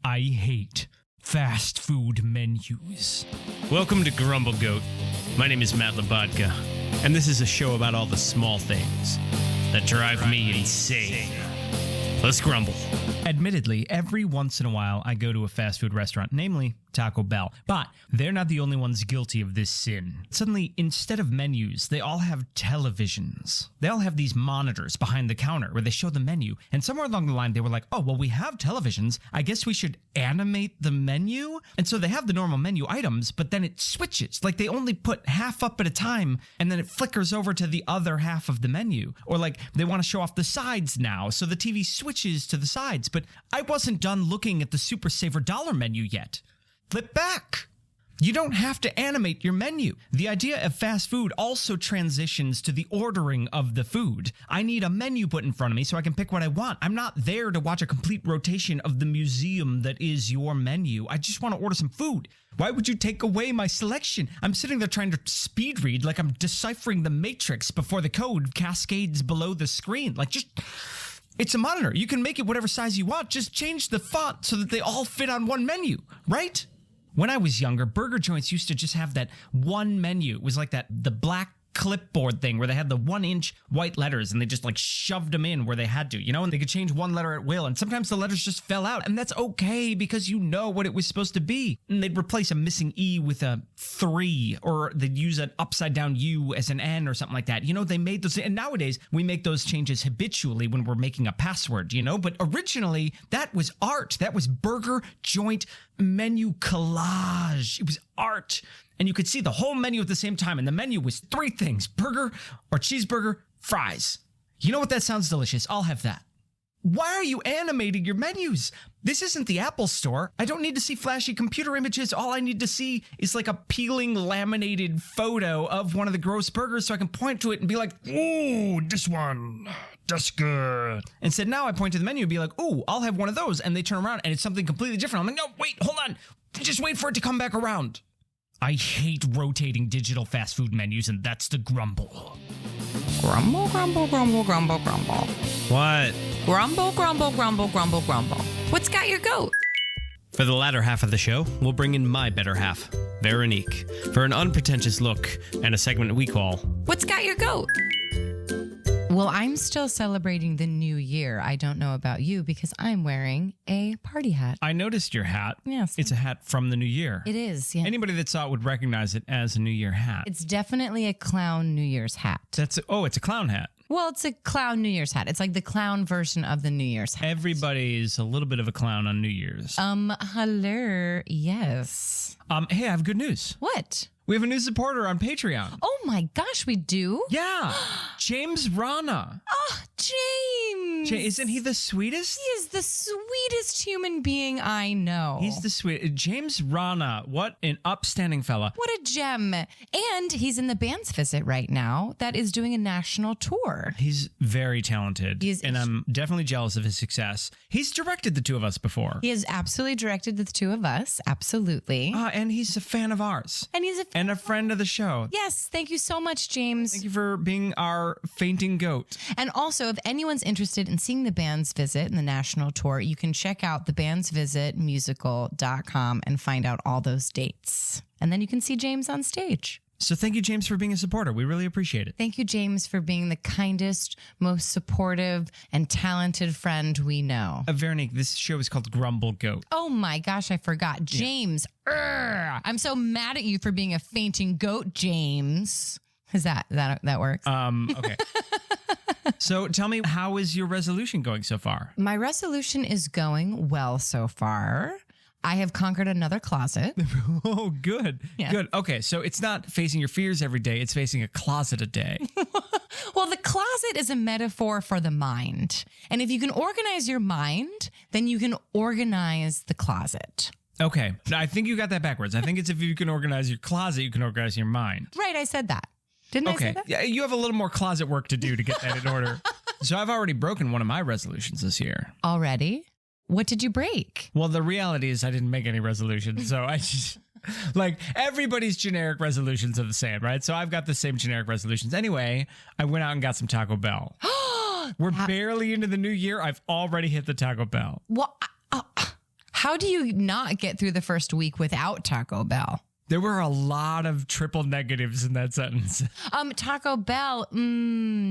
I hate fast food menus. Welcome to Grumble Goat. My name is Mat Veronique, and this is a show about all the small things that drive me insane. Let's grumble. Admittedly, every once in a while I go to a fast food restaurant, namely Taco Bell. But they're not the only ones guilty of this sin. Suddenly, instead of menus, they all have televisions. They all have these monitors behind the counter where they show the menu. And somewhere along the line, they were like, oh, well, we have televisions. I guess we should animate the menu. And so they have the normal menu items, but then it switches. Like they only put half up at a time, and then it flickers over to the other half of the menu. Or like they want to show off the sides now, so the TV switches to the sides. But I wasn't done looking at the Super Saver dollar menu yet. Flip back. You don't have to animate your menu. The idea of fast food also transitions to the ordering of the food. I need a menu put in front of me so I can pick what I want. I'm not there to watch a complete rotation of the museum that is your menu. I just want to order some food. Why would you take away my selection? I'm sitting there trying to speed read like I'm deciphering the Matrix before the code cascades below the screen. Like just... It's a monitor. You can make it whatever size you want. Just change the font so that they all fit on one menu, right? When I was younger, burger joints used to just have that one menu. It was like the black clipboard thing where they had the 1-inch white letters and they just like shoved them in where they had to, and they could change one letter at will. And sometimes the letters just fell out, and that's okay because you know what it was supposed to be. And they'd replace a missing E with a 3, or they'd use an upside down U as an N or something like that. They made those, and nowadays we make those changes habitually when we're making a password, but originally that was art. That was burger joint menu collage. It was art. And you could see the whole menu at the same time. And the menu was 3 things: burger or cheeseburger, fries. You know what? That sounds delicious. I'll have that. Why are you animating your menus? This isn't the Apple Store. I don't need to see flashy computer images. All I need to see is like a peeling laminated photo of one of the gross burgers so I can point to it and be like, ooh, this one, that's good. Instead, now I point to the menu and be like, ooh, I'll have one of those. And they turn around and it's something completely different. I'm like, no, wait, hold on. Just wait for it to come back around. I hate rotating digital fast food menus, and that's the grumble. Grumble, grumble, grumble, grumble, grumble. What? Grumble, grumble, grumble, grumble, grumble. What's got your goat? For the latter half of the show, we'll bring in my better half, Veronique, for an unpretentious look and a segment we call What's got your goat? Well, I'm still celebrating the new year. I don't know about you because I'm wearing a party hat. I noticed your hat. Yes. It's a hat from the new year. It is, yeah. Anybody that saw it would recognize it as a New Year hat. It's definitely a clown New Year's hat. It's a clown hat. Well, it's a clown New Year's hat. It's like the clown version of the New Year's hat. Everybody's a little bit of a clown on New Year's. Hello, yes. Hey, I have good news. What? We have a new supporter on Patreon. Oh my gosh, we do? Yeah. James Rana. Oh, James. Isn't he the sweetest? He is the sweetest human being I know. He's the sweetest. James Rana. What an upstanding fella. What a gem. And he's in the band's visit right now that is doing a national tour. He's very talented. And I'm definitely jealous of his success. He's directed the two of us before. He has absolutely directed the two of us. Absolutely. And he's a fan of ours. And he's and a friend of the show. Yes. Thank you so much, James. Thank you for being our fainting goat. And also, if anyone's interested in seeing the band's visit and the national tour, you can check out thebandsvisitmusical.com and find out all those dates. And then you can see James on stage. So thank you, James, for being a supporter. We really appreciate it. Thank you, James, for being the kindest, most supportive, and talented friend we know. Veronique, this show is called Grumble Goat. Oh my gosh, I forgot. James, I'm so mad at you for being a fainting goat, James. Is that works? Okay. So tell me, how is your resolution going so far? My resolution is going well so far. I have conquered another closet. Oh, good. Yeah. Good. Okay, so it's not facing your fears every day. It's facing a closet a day. Well, the closet is a metaphor for the mind. And if you can organize your mind, then you can organize the closet. Okay. I think you got that backwards. I think it's if you can organize your closet, you can organize your mind. Right, I said that. Didn't I say that? Yeah, you have a little more closet work to do to get that in order. So I've already broken one of my resolutions this year. Already? What did you break? Well, the reality is I didn't make any resolutions. So I just, like, everybody's generic resolutions are the same, right? So I've got the same generic resolutions. Anyway, I went out and got some Taco Bell. We're barely into the new year. I've already hit the Taco Bell. Well, How do you not get through the first week without Taco Bell? There were a lot of triple negatives in that sentence. Taco Bell.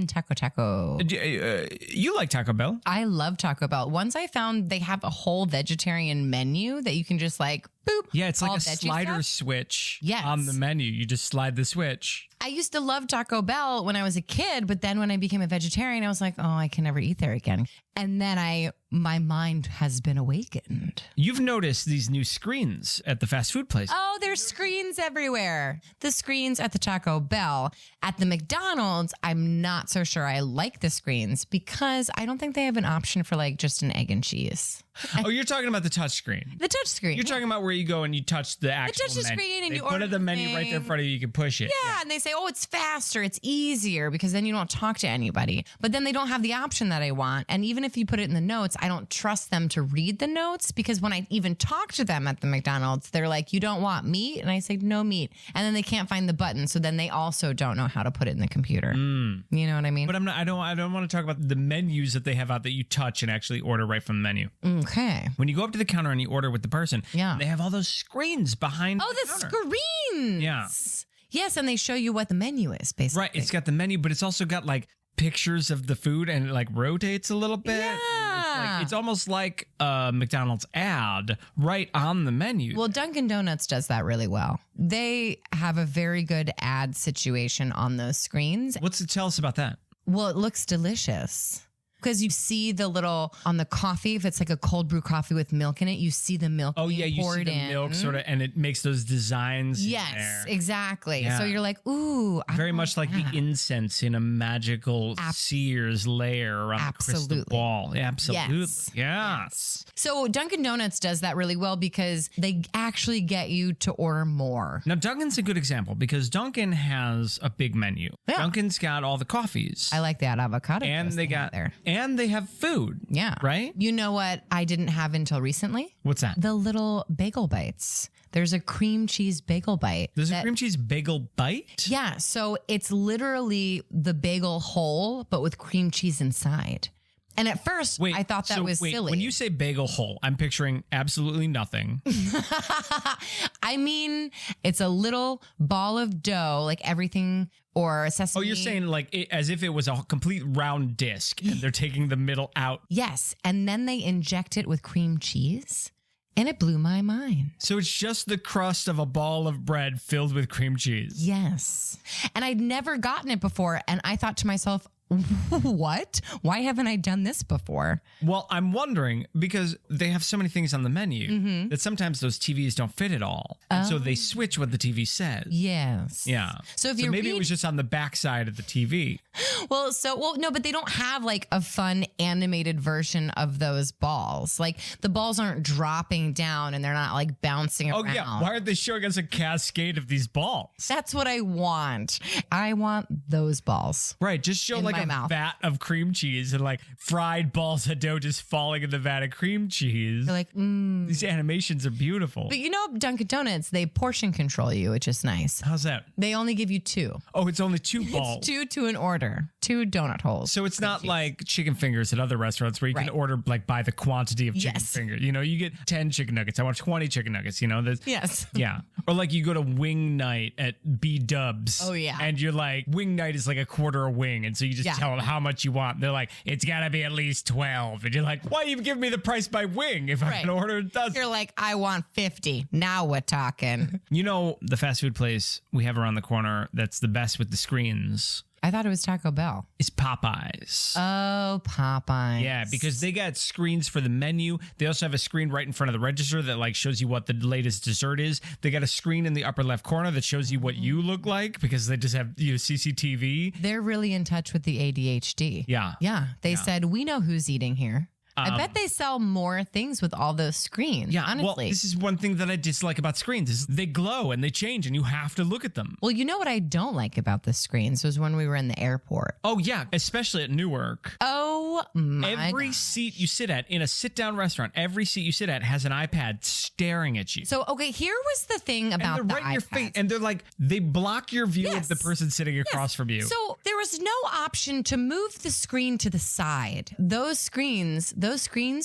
Taco. You like Taco Bell? I love Taco Bell. Once I found they have a whole vegetarian menu that you can just like, boop. Yeah, it's like all a veggie slider stuff. switch Yes. on the menu. You just slide the switch. I used to love Taco Bell when I was a kid, but then when I became a vegetarian, I was like, oh, I can never eat there again. And then my mind has been awakened. You've noticed these new screens at the fast food place. Oh, there's screens everywhere. The screens at the Taco Bell. At the McDonald's, I'm not so sure I like the screens because I don't think they have an option for like just an egg and cheese. Oh, you're talking about the touch screen. The touch screen. You're talking about where you go and you touch the actual touch the menu. screen and they you put order the the menu right there in thing. front of you. You can push it. Yeah, and they say, oh, it's faster, it's easier because then you don't talk to anybody. But then they don't have the option that I want. And even if you put it in the notes, I don't trust them to read the notes because when I even talk to them at the McDonald's, they're like, you don't want meat? And I say, no meat. And then they can't find the button. So then they also don't know how to put it in the computer. You know what I mean? But I don't want to talk about the menus that they have out that you touch and actually order right from the menu. Okay. When you go up to the counter and you order with the person, Yeah. they have all those screens behind Oh, the counter. screens. Yeah. Yes, and they show you what the menu is, basically. Right. It's got the menu, but it's also got like pictures of the food and it like rotates a little bit. Yeah. It's almost like a McDonald's ad right on the menu. Well, Dunkin' Donuts does that really well. They have a very good ad situation on those screens. Tell us about that? Well, it looks delicious. Because you see the little, on the coffee, if it's like a cold brew coffee with milk in it, you see the milk Oh, yeah, being you see poured the in. milk sort of, and it makes those designs. in Yes, there. exactly. Yeah. So you're like, ooh. I Very want much like that. the incense in a magical Sears layer around the crystal Absolutely. ball. Absolutely. Yes. Yes. So Dunkin' Donuts does that really well because they actually get you to order more. Now, Dunkin's a good example because Dunkin has a big menu. Yeah. Dunkin's got all the coffees. I like that avocado. and toast they have got there. and they have food. Yeah. Right? You know what I didn't have until recently? What's that? The little bagel bites. There's a cream cheese bagel bite. There's a that- cream cheese bagel bite? Yeah. So it's literally the bagel whole, but with cream cheese inside. And at first, I thought that was silly. When you say bagel hole, I'm picturing absolutely nothing. I mean, it's a little ball of dough, like everything, or sesame. Oh, you're saying like as if it was a complete round disc and they're taking the middle out. Yes. And then they inject it with cream cheese. And it blew my mind. So it's just the crust of a ball of bread filled with cream cheese. Yes. And I'd never gotten it before. And I thought to myself, what? Why haven't I done this before? Well, I'm wondering because they have so many things on the menu Mm-hmm. that sometimes those TVs don't fit it all. And so they switch what the TV says. Yes. Yeah. So if you maybe read- it was just on the backside of the TV. Well, no, but they don't have like a fun animated version of those balls. Like the balls aren't dropping down and they're not like bouncing Oh, around. yeah. Why aren't they showing us a cascade of these balls? That's what I want. I want those balls. Right. Just show In like my a mouth. vat of cream cheese and like fried balls of dough just falling in the vat of cream cheese. They're like, These animations are beautiful. But you know, Dunkin' Donuts, they portion control you, which is nice. How's that? They only give you 2. Oh, it's only 2 balls. It's 2 to an order, 2 donut holes. So it's not like chicken fingers at other restaurants where you can Right. order like by the quantity of chicken Yes. fingers. You know, you get 10 chicken nuggets. I want 20 chicken nuggets. You know, Yes. Yeah. Or like you go to wing night at B Dubs. Oh, yeah. And you're like, wing night is like a quarter a wing. And so you just Yeah. tell them how much you want. They're like, it's got to be at least 12. And you're like, why you give me the price by wing if I Right. can order a dozen? You're like, I want 50. Now we're talking. You know, the fast food place we have around the corner that's the best with the screens I thought it was Taco Bell. is Popeyes. Oh, Popeyes. Yeah, because they got screens for the menu. They also have a screen right in front of the register that like shows you what the latest dessert is. They got a screen in the upper left corner that shows you what you look like because they just have CCTV. They're really in touch with the ADHD. Yeah. Yeah. They said, we know who's eating here. I bet they sell more things with all those screens. Yeah, honestly. well, this is one thing that I dislike about screens is they glow and they change and you have to look at them. Well, you know what I don't like about the screens was when we were in the airport. Oh, yeah, especially at Newark. Oh Oh my Every God. seat you sit at in a sit-down restaurant, every seat you sit at has an iPad staring at you. So, okay, here was the thing about and they're the right in your iPads. face, and they're like, they block your view Yes. of the person sitting across from you. So there was no option to move the screen to the side. Those screens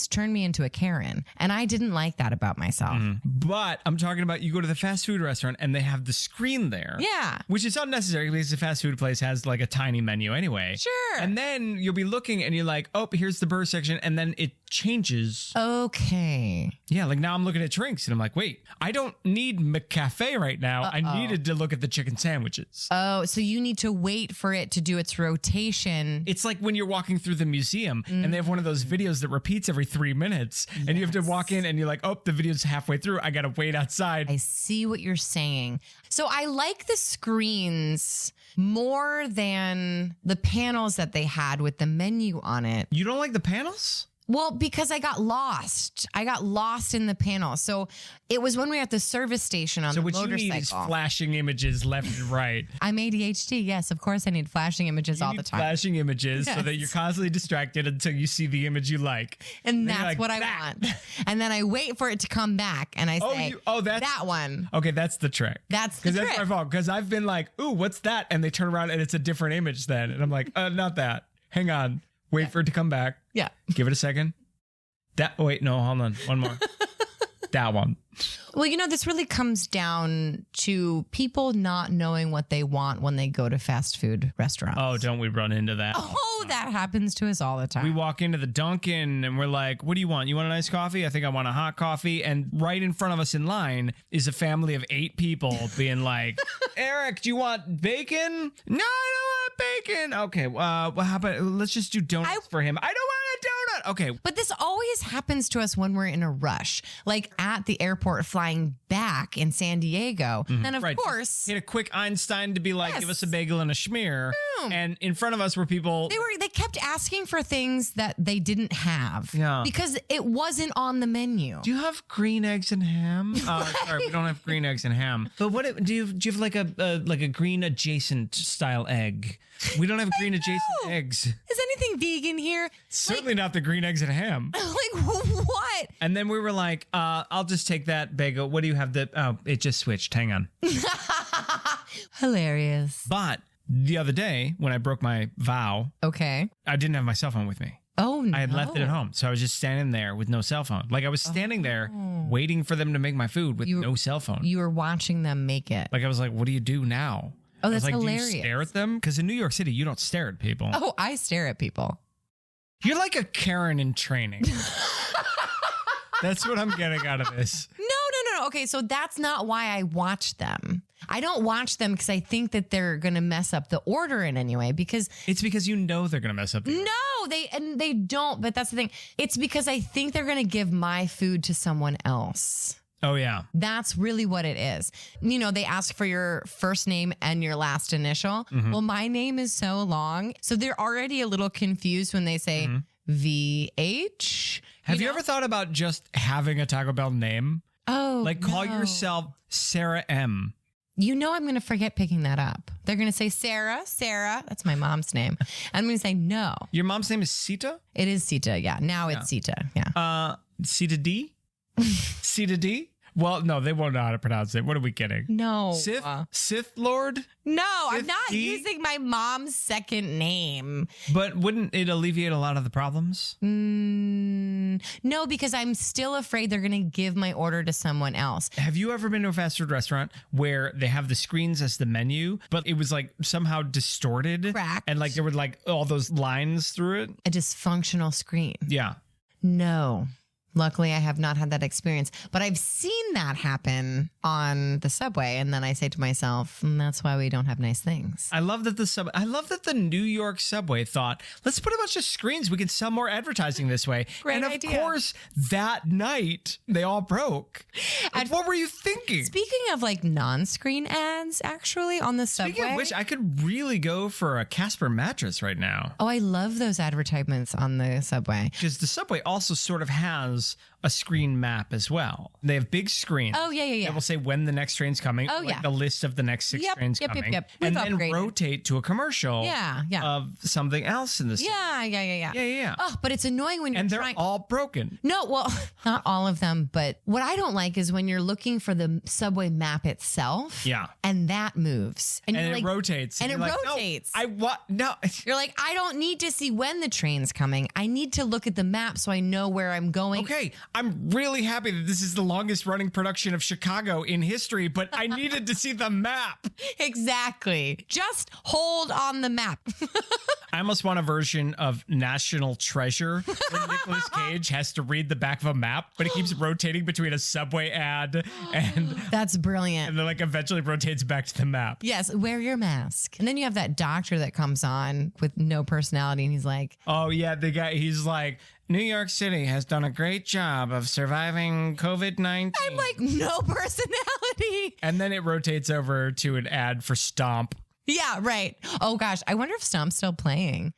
turned me into a Karen, and I didn't like that about myself. But I'm talking about you go to the fast food restaurant and they have the screen there. Yeah. Which is unnecessary because the fast food place has like a tiny menu anyway. Sure. And then you'll be looking and you're like, oh, here's the burger section. And then it changes. Okay. Yeah, like now I'm looking at drinks and I'm like, wait, I don't need McCafe right now. I needed to look at the chicken sandwiches. Oh, so you need to wait for it to do its rotation. It's like when you're walking through the museum and they have one of those videos that repeats every 3 minutes and you have to walk in and you're like, oh, the video's halfway through. I got to wait outside. I see what you're saying. So I like the screens more than the panels that they had with the menu on it. You don't like the panels? Well, because I got lost. I got lost in the panel. So it was when we were at the service station on So the what motorcycle. you need is flashing images left and right. I'm ADHD. Yes, of course I need flashing images all You the need time. flashing images so that Yes. you're constantly distracted until you see the image you like. And then that's you're like, what I "That." want. And then I wait for it to come back and I say, that's that one. Okay, that's the trick. That's the Because trick. that's my fault. Because I've been like, ooh, what's that? And they turn around and it's a different image then. And I'm like, not that. Hang on. Wait for it to come back. Yeah. Give it a second. Wait, no, hold on. One more. That one. Well, this really comes down to people not knowing what they want when they go to fast food restaurants. Oh, don't we run into that? Oh, that happens to us all the time. We walk into the Dunkin' and we're like, what do you want? You want a nice coffee? I think I want a hot coffee. And right in front of us in line is a family of 8 people being like, Eric, do you want bacon? No, I don't want bacon. Okay, well, how about let's just do donuts for him. I don't want a donut. Okay. But this always happens to us when we're in a rush, like at the airport flying back in San Diego. Then, of course, hit a quick Einstein to be like, Yes. give us a bagel and a schmear. Boom. And in front of us were people. they kept asking for things that they didn't have because it wasn't on the menu. Do you have green eggs and ham? Sorry, we don't have green eggs and ham. But do you have like a green adjacent style egg? We don't have green adjacent eggs. Is anything vegan here? Certainly not the green eggs and ham. Like what? And then we were like, I'll just take that bagel. What do you have? It just switched. Hang on. Hilarious. But the other day when I broke my vow, Okay. I didn't have my cell phone with me. Oh, no. I had left it at home. So I was just standing there with no cell phone. Like I was standing there waiting for them to make my food with no cell phone. You were watching them make it. Like I was like, what do you do now? Oh, I was that's like, hilarious. do you stare at them? Because in New York City, you don't stare at people. Oh, I stare at people. You're like a Karen in training. That's what I'm getting out of this. No. Okay, so that's not why I watch them. I don't watch them because I think that they're going to mess up the order in any way because It's because you know they're going to mess up. no, they don't, but that's the thing. It's because I think they're going to give my food to someone else. Oh, yeah. That's really what it is. They ask for your first name and your last initial. Well, my name is so long. So they're already a little confused when they say VH. Have you ever thought about just having a Taco Bell name? Oh, Like call no. yourself Sarah M. I'm going to forget picking that up. They're going to say Sarah. That's my mom's name. I'm going to say no. Your mom's name is Sita? It is Sita. Yeah. Now it's Sita. Yeah. Sita D? Sita D? Well, no, they won't know how to pronounce it. What are we kidding? No. Sith Lord? No, I'm Sith not D? using my mom's second name. But wouldn't it alleviate a lot of the problems? No, because I'm still afraid they're going to give my order to someone else. Have you ever been to a fast food restaurant where they have the screens as the menu, but it was like somehow distorted? Cracked. And like there were like all those lines through it? A dysfunctional screen. Yeah. No. Luckily, I have not had that experience, but I've seen that happen on the subway. And then I say to myself, that's why we don't have nice things. I love that the New York subway thought, let's put a bunch of screens. We can sell more advertising this way. Great and of idea. course, that night they all broke. Like, what were you thinking? Speaking of like non-screen ads, actually on the subway. Speaking of which, I could really go for a Casper mattress right now. Oh, I love those advertisements on the subway. Because the subway also sort of has a screen map as well. They have big screens. Oh, yeah. That will say when the next train's coming. Oh, like the list of the next 6 trains coming. Yep. And We've then upgraded. rotate to a commercial of something else in the scene. Yeah. Oh, but it's annoying when you're And they're trying. all broken. No, well, not all of them, but what I don't like is when you're looking for the subway map itself. Yeah. And that moves. And And you're it like, rotates. And it you're like, rotates. No. You're like, I don't need to see when the train's coming. I need to look at the map so I know where I'm going. Okay, I'm really happy that this is the longest running production of Chicago in history, but I needed to see the map. Exactly. Just hold on the map. I almost want a version of National Treasure where Nicolas Cage has to read the back of a map, but it keeps rotating between a Subway ad and That's brilliant. then like eventually rotates back to the map. Yes, wear your mask. And then you have that doctor that comes on with no personality and he's like, Oh yeah, the guy, he's like, New York City has done a great job of surviving COVID-19. I'm like, no personality. And then it rotates over to an ad for Stomp. Yeah, right. Oh gosh, I wonder if Stomp's still playing.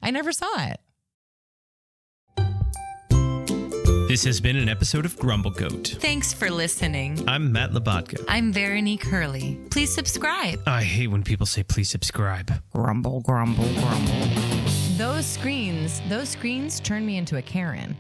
I never saw it. This has been an episode of Grumble Goat. Thanks for listening. I'm Mat Veronique. I'm Veronique Hurley. Please subscribe. I hate when people say please subscribe. Grumble, grumble, grumble. Those screens turn me into a Karen.